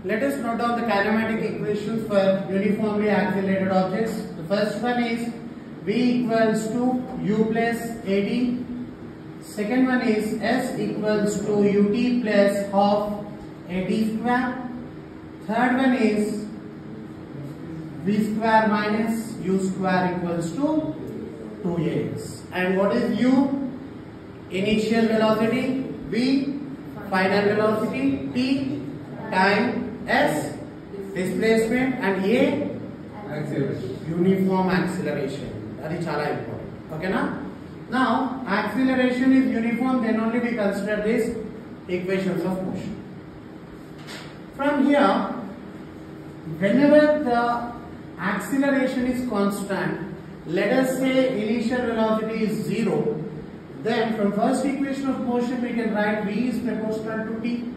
Let us note down the kinematic equations for uniformly accelerated objects. The first one is v equals to u plus at. Second one is s equals to ut plus half at square. Third one is v square minus u square equals to 2ax. And what is u? Initial velocity, v final velocity, t time, s displacement, and a acceleration. Uniform acceleration. That is chala important. Okay na? Now acceleration is uniform, then only we consider these equations of motion. From here, whenever the acceleration is constant, let us say initial velocity is 0, then from first equation of motion we can write v is proportional to t,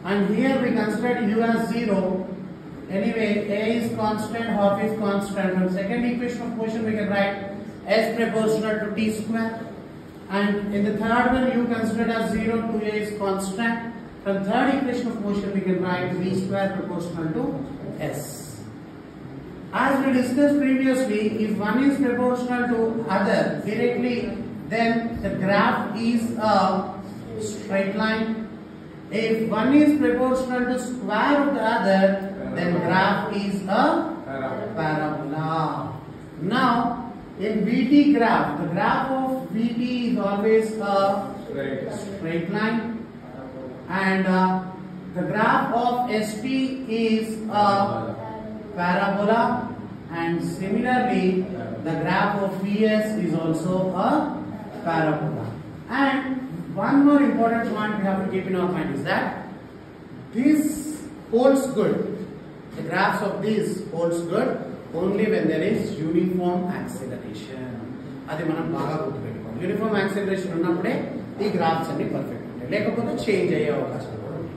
and here we consider u as 0. Anyway, a is constant, half is constant. From second equation of motion we can write s proportional to t square, and in the third one u considered as 0, 2a is constant. From third equation of motion we can write v square proportional to s. As we discussed previously, if one is proportional to other directly, then the graph is a straight line. If one is proportional to square of the other, then graph is a parabola. Now, in VT graph, the graph of VT is always a straight line, and the graph of ST is a parabola, and similarly the graph of VS is also a parabola. And one more important point we have to keep in our mind is that this holds good. The graphs of these holds good only when there is uniform acceleration. అది మనం బాగా గుర్తుపెట్టుకోవాలి. Uniform acceleration ఉన్నప్పుడే ఈ graphs అన్ని perfect ఉంటాయి, లేకపోతే change అయ్యే అవకాశం కూడా ఉంది.